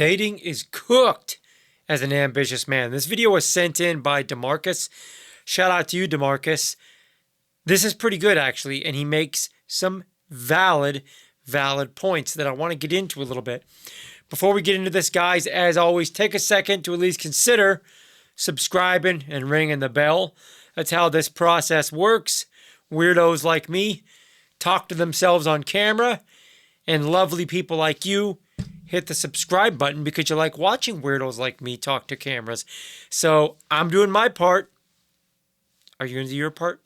Dating is cooked as an ambitious man. This video was sent in by DeMarcus. Shout out to you, DeMarcus. This is pretty good, actually, and he makes some valid points that I want to get into a little bit. Before we get into this, guys, as always, take a second to at least consider subscribing and ringing the bell. That's how this process works. Weirdos like me talk to themselves on camera, and lovely people like you hit the subscribe button because you like watching weirdos like me talk to cameras. So I'm doing my part. Are you going to do your part?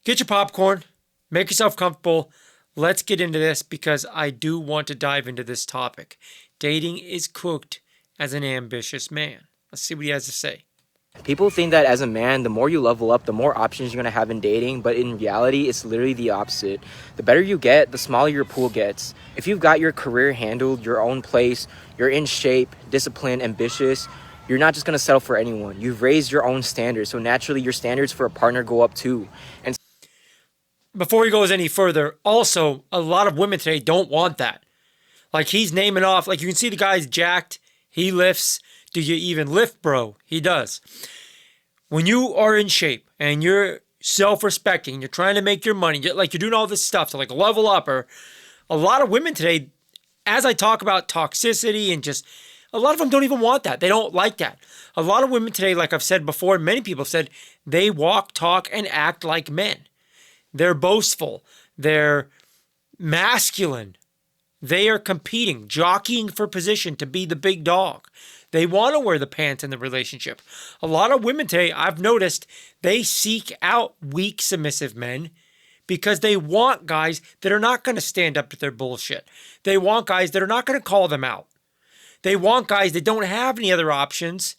Get your popcorn. Make yourself comfortable. Let's get into this because I do want to dive into this topic. Dating is cooked as an ambitious man. Let's see what he has to say. People think that as a man, the more you level up, the more options you're going to have in dating. But in reality, it's literally the opposite. The better you get, the smaller your pool gets. If you've got your career handled, your own place, you're in shape, disciplined, ambitious, you're not just going to settle for anyone. You've raised your own standards. So naturally, your standards for a partner go up too. And before he goes any further, also, a lot of women today don't want that. Like, he's naming off, like, you can see the guy's jacked. He lifts. Do you even lift, bro? He does. When you are in shape and you're self-respecting, you're trying to make your money, you're doing all this stuff to like level up, or a lot of women today, as I talk about toxicity and just, a lot of them don't even want that. They don't like that. A lot of women today, like I've said before, many people have said, they walk, talk, and act like men. They're boastful. They're masculine. They are competing, jockeying for position to be the big dog. They want to wear the pants in the relationship. A lot of women today, I've noticed, they seek out weak, submissive men because they want guys that are not going to stand up to their bullshit. They want guys that are not going to call them out. They want guys that don't have any other options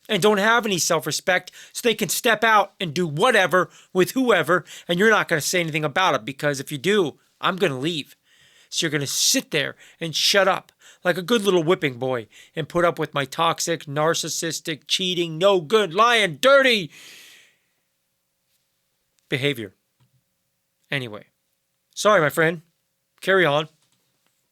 and don't have any self-respect, so they can step out and do whatever with whoever, and you're not going to say anything about it, because if you do, I'm going to leave. So you're going to sit there and shut up like a good little whipping boy and put up with my toxic, narcissistic, cheating, no good, lying, dirty behavior. Anyway, sorry, my friend. Carry on.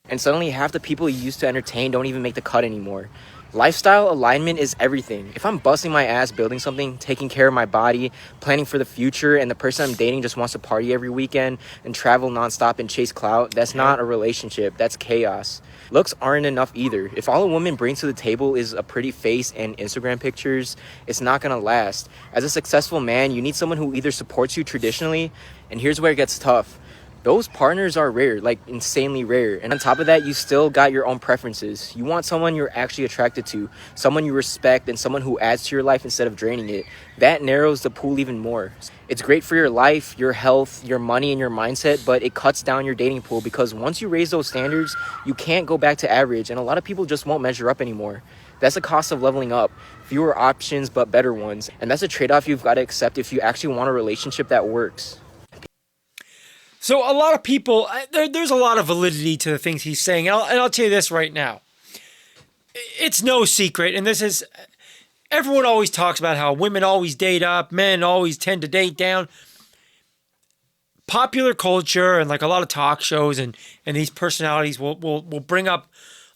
And suddenly half the people you used to entertain don't even make the cut anymore. Lifestyle alignment is everything. If I'm busting my ass building something, taking care of my body, planning for the future, and the person I'm dating just wants to party every weekend and travel nonstop and chase clout, that's not a relationship. That's chaos. Looks aren't enough either. If all a woman brings to the table is a pretty face and Instagram pictures, it's not gonna last. As a successful man, you need someone who either supports you traditionally, and here's where it gets tough. Those partners are rare, like insanely rare. And on top of that, you still got your own preferences. You want someone you're actually attracted to, someone you respect, and someone who adds to your life instead of draining it. That narrows the pool even more. It's great for your life, your health, your money, and your mindset, but it cuts down your dating pool because once you raise those standards, you can't go back to average, and a lot of people just won't measure up anymore. That's the cost of leveling up. Fewer options, but better ones. And that's a trade-off you've got to accept if you actually want a relationship that works. So a lot of people, there's a lot of validity to the things he's saying. And I'll tell you this right now. It's no secret, and this is, everyone always talks about how women always date up, men always tend to date down. Popular culture and like a lot of talk shows and these personalities will bring up,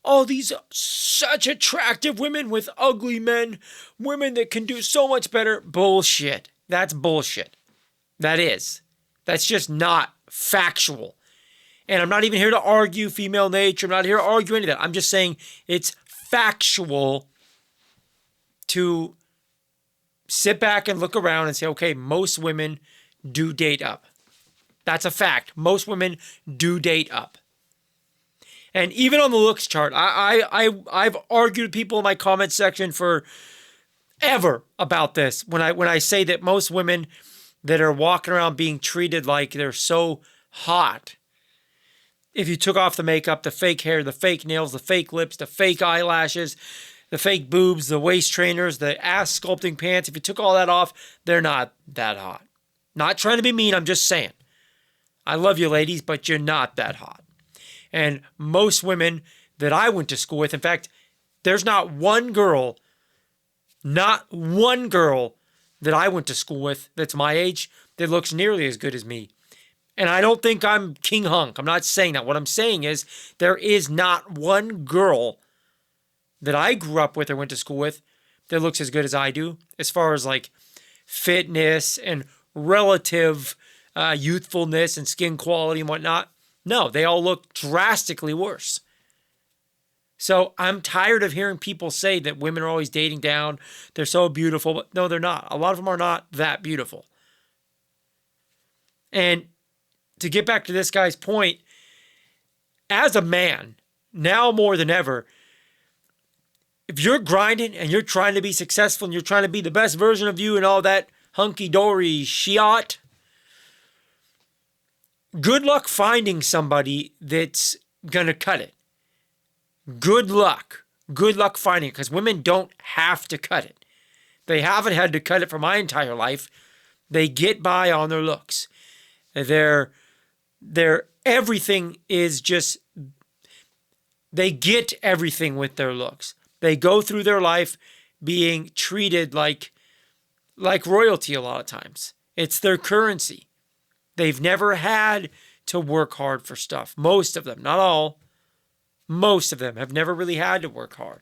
oh, these such attractive women with ugly men, women that can do so much better. Bullshit. That's bullshit. That's just not factual. And I'm not even here to argue female nature. I'm not here to argue any of that. I'm just saying it's factual to sit back and look around and say, okay, most women do date up. That's a fact. Most women do date up. And even on the looks chart, I've argued with people in my comment section for ever about this. When I say that most women that are walking around being treated like they're so hot, if you took off the makeup, the fake hair, the fake nails, the fake lips, the fake eyelashes, the fake boobs, the waist trainers, the ass sculpting pants, if you took all that off, they're not that hot. Not trying to be mean, I'm just saying. I love you ladies, but you're not that hot. And most women that I went to school with, in fact, there's not one girl that I went to school with that's my age that looks nearly as good as me. And I don't think I'm King Hunk. I'm not saying that. What I'm saying is there is not one girl that I grew up with or went to school with that looks as good as I do, as far as like fitness and relative youthfulness and skin quality and whatnot. No, they all look drastically worse. So I'm tired of hearing people say that women are always dating down. They're so beautiful. But no, they're not. A lot of them are not that beautiful. And to get back to this guy's point, as a man, now more than ever, if you're grinding and you're trying to be successful and you're trying to be the best version of you and all that hunky-dory shit, good luck finding somebody that's going to cut it. Good luck. Good luck finding it, because women don't have to cut it. They haven't had to cut it for my entire life. They get by on their looks. Their everything is just, they get everything with their looks. They go through their life being treated like royalty a lot of times. It's their currency. They've never had to work hard for stuff. Most of them, not all, most of them have never really had to work hard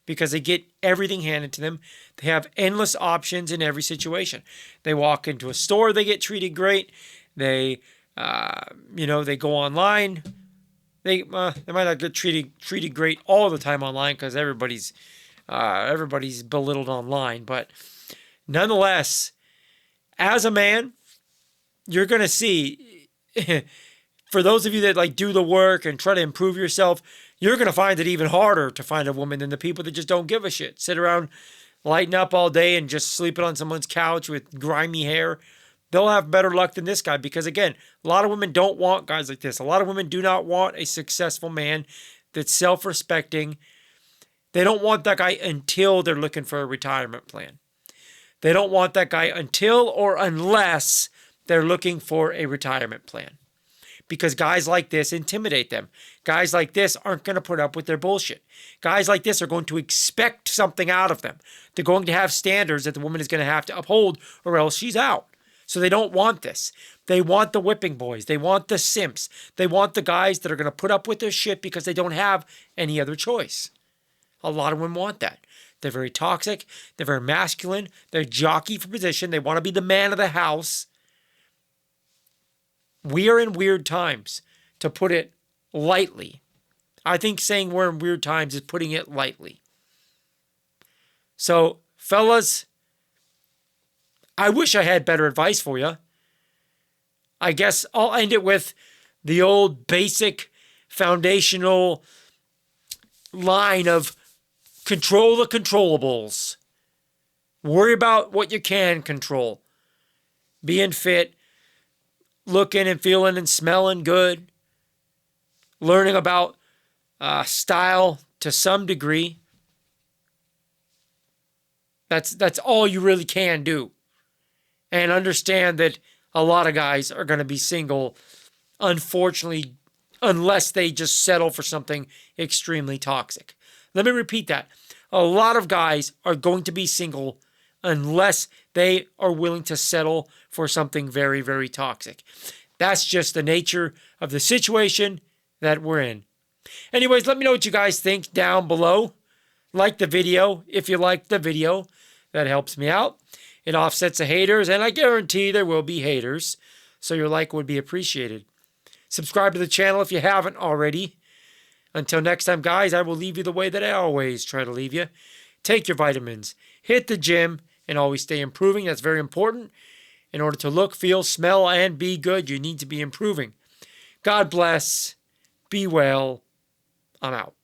because they get everything handed to them. They have endless options in every situation. They walk into a store, they get treated great. They, they go online. They might not get treated great all the time online because everybody's belittled online. But nonetheless, as a man, you're gonna see. For those of you that like do the work and try to improve yourself, you're going to find it even harder to find a woman than the people that just don't give a shit. Sit around lighting up all day and just sleeping on someone's couch with grimy hair. They'll have better luck than this guy because, again, a lot of women don't want guys like this. A lot of women do not want a successful man that's self-respecting. They don't want that guy until they're looking for a retirement plan. They don't want that guy until or unless they're looking for a retirement plan. Because guys like this intimidate them. Guys like this aren't going to put up with their bullshit. Guys like this are going to expect something out of them. They're going to have standards that the woman is going to have to uphold or else she's out. So they don't want this. They want the whipping boys. They want the simps. They want the guys that are going to put up with their shit because they don't have any other choice. A lot of women want that. They're very toxic. They're very masculine. They're jockey for position. They want to be the man of the house. We are in weird times, to put it lightly. I think saying we're in weird times is putting it lightly. So, fellas, I wish I had better advice for you. I guess I'll end it with the old basic foundational line of control the controllables. Worry about what you can control. Being fit, looking and feeling and smelling good, learning about style to some degree. That's all you really can do. And understand that a lot of guys are going to be single, unfortunately, unless they just settle for something extremely toxic. Let me repeat that. A lot of guys are going to be single unless they are willing to settle for something very, very toxic. That's just the nature of the situation that we're in. Anyways, let me know what you guys think down below. Like the video if you liked the video. That helps me out. It offsets the haters, and I guarantee there will be haters, so your like would be appreciated. Subscribe to the channel if you haven't already. Until next time, guys, I will leave you the way that I always try to leave you. Take your vitamins, hit the gym, and always stay improving. That's very important. In order to look, feel, smell, and be good, you need to be improving. God bless. Be well. I'm out.